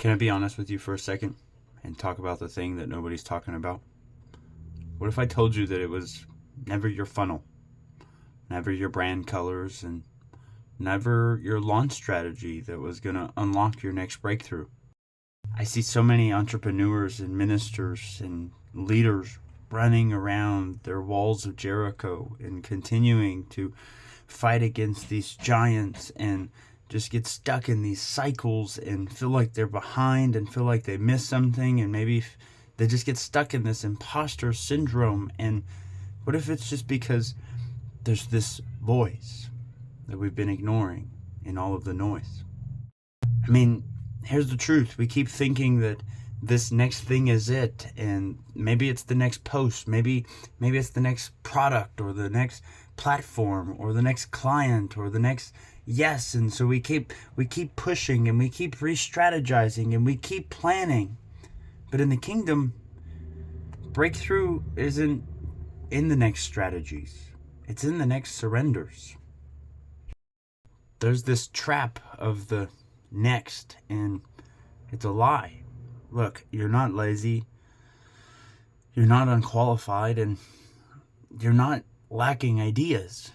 Can I be honest with you for a second and talk about the thing that nobody's talking about? What if I told you that it was never your funnel, never your brand colors, and never your launch strategy that was going to unlock your next breakthrough? I see so many entrepreneurs and ministers and leaders running around their walls of Jericho and continuing to fight against these giants and just get stuck in these cycles and feel like they're behind and feel like they missed something, and maybe they just get stuck in this imposter syndrome. And what if it's just because there's this voice that we've been ignoring in all of the noise? I mean, here's the truth. We keep thinking that this next thing is it, and maybe it's the next post, maybe it's the next product or the next platform or the next client or the next yes. And so we keep pushing and we keep re-strategizing and we keep planning. But in the kingdom, breakthrough isn't in the next strategies, it's in the next surrenders. There's this trap of the next, and it's a lie. Look, you're not lazy, you're not unqualified, and you're not lacking ideas.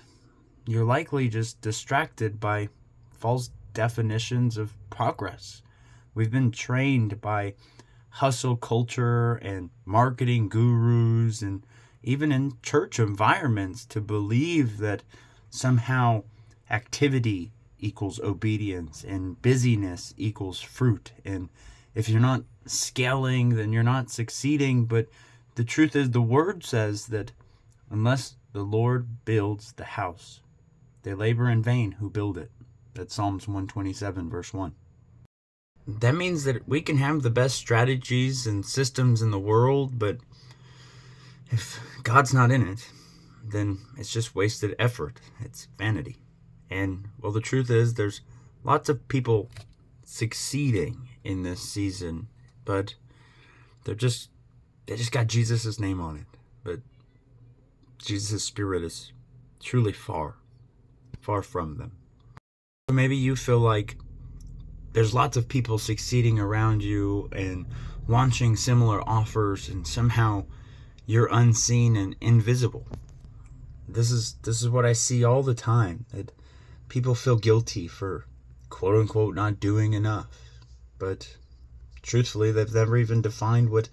You're likely just distracted by false definitions of progress. We've been trained by hustle culture and marketing gurus and even in church environments to believe that somehow activity equals obedience and busyness equals fruit. And if you're not scaling, then you're not succeeding. But the truth is, the word says that unless the Lord builds the house, they labor in vain who build it. That's Psalms 127, verse 1. That means that we can have the best strategies and systems in the world, but if God's not in it, then it's just wasted effort. It's vanity. And, well, the truth is there's lots of people succeeding in this season, but they just got Jesus' name on it. But Jesus' spirit is truly far from them. So maybe you feel like there's lots of people succeeding around you and launching similar offers, and somehow you're unseen and invisible. This is what I see all the time, that people feel guilty for quote unquote not doing enough. But truthfully, they've never even defined what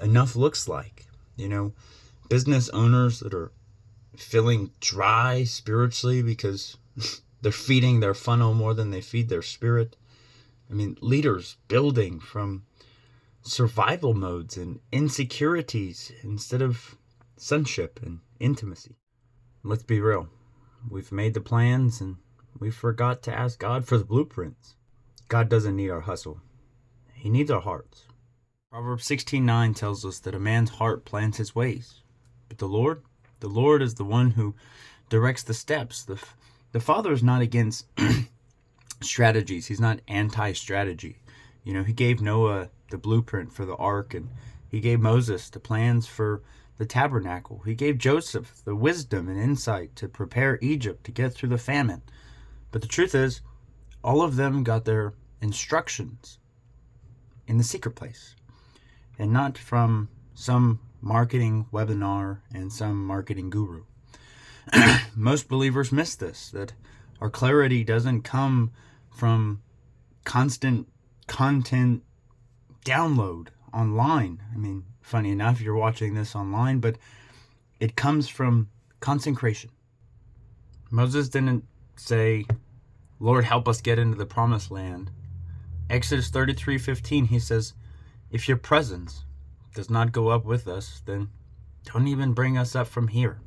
enough looks like. Business owners that are feeling dry spiritually because they're feeding their funnel more than they feed their spirit. Leaders building from survival modes and insecurities instead of sonship and intimacy. Let's be real. We've made the plans and we forgot to ask God for the blueprints. God doesn't need our hustle. He needs our hearts. Proverbs 16:9 tells us that a man's heart plans his ways, but the Lord is the one who directs the steps. The Father is not against strategies. He's not anti-strategy. He gave Noah the blueprint for the ark, and he gave Moses the plans for the tabernacle. He gave Joseph the wisdom and insight to prepare Egypt to get through the famine. But the truth is, all of them got their instructions in the secret place, and not from some marketing webinar and some marketing guru. Most believers miss this, that our clarity doesn't come from constant content download online. Funny enough, you're watching this online, but it comes from consecration. Moses didn't say, Lord, help us get into the promised land. Exodus 33:15, he says, if your presence does not go up with us, then don't even bring us up from here.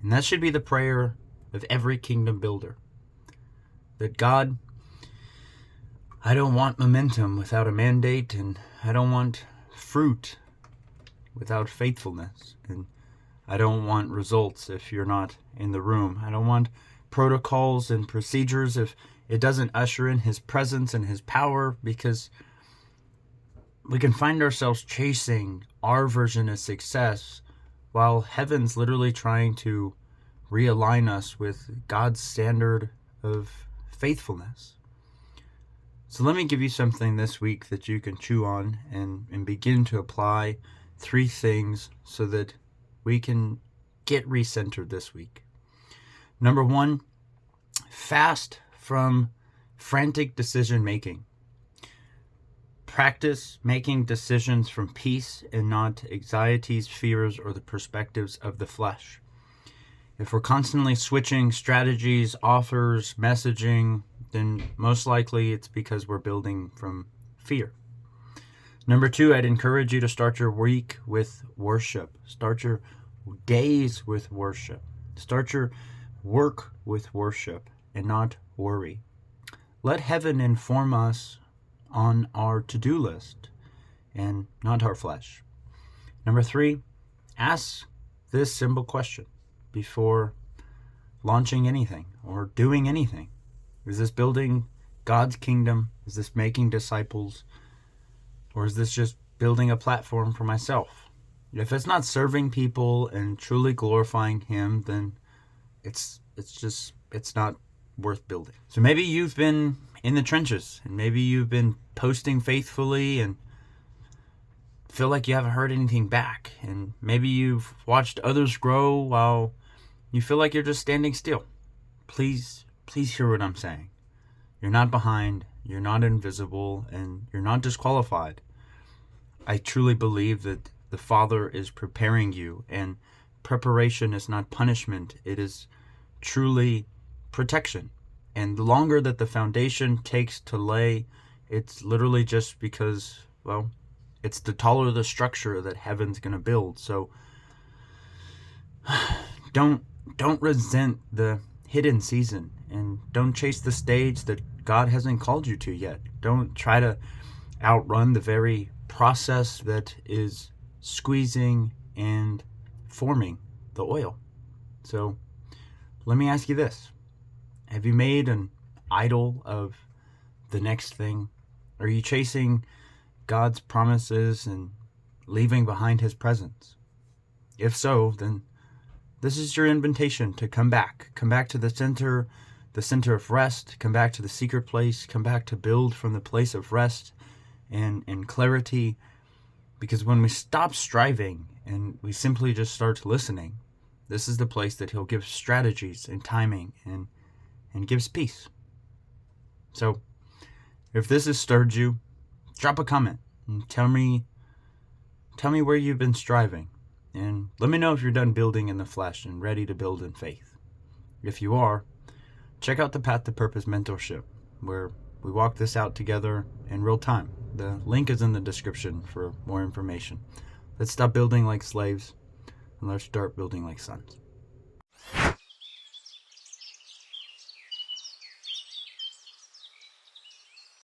And that should be the prayer of every kingdom builder. That God, I don't want momentum without a mandate, and I don't want fruit without faithfulness, and I don't want results if you're not in the room. I don't want protocols and procedures if it doesn't usher in His presence and His power, because we can find ourselves chasing our version of success while heaven's literally trying to realign us with God's standard of faithfulness. So let me give you something this week that you can chew on and begin to apply 3 things so that we can get recentered this week. Number 1, fast from frantic decision making. Practice making decisions from peace and not anxieties, fears, or the perspectives of the flesh. If we're constantly switching strategies, offers, messaging, then most likely it's because we're building from fear. Number 2, I'd encourage you to start your week with worship. Start your days with worship. Start your work with worship and not worry. Let heaven inform us on our to-do list and not our flesh. Number 3, ask this simple question before launching anything or doing anything. Is this building God's kingdom? Is this making disciples? Or is this just building a platform for myself? If it's not serving people and truly glorifying Him, then it's not worth building. So maybe you've been in the trenches and maybe you've been posting faithfully and feel like you haven't heard anything back, and maybe you've watched others grow while you feel like you're just standing still. Please hear what I'm saying. You're not behind, you're not invisible, and you're not disqualified. I truly believe that the Father is preparing you, and preparation is not punishment. It is truly protection. And the longer that the foundation takes to lay, it's literally just because, well, it's the taller the structure that heaven's going to build. So don't resent the hidden season, and don't chase the stage that God hasn't called you to yet. Don't try to outrun the very process that is squeezing and forming the oil. So let me ask you this. Have you made an idol of the next thing? Are you chasing God's promises and leaving behind His presence? If so, then this is your invitation to come back. Come back to the center of rest. Come back to the secret place. Come back to build from the place of rest and clarity. Because when we stop striving and we simply just start listening, this is the place that He'll give strategies and timing and gives peace. So if this has stirred you, drop a comment and tell me where you've been striving. And let me know if you're done building in the flesh and ready to build in faith. If you are, check out the Path to Purpose mentorship, where we walk this out together in real time. The link is in the description for more information. Let's stop building like slaves and let's start building like sons.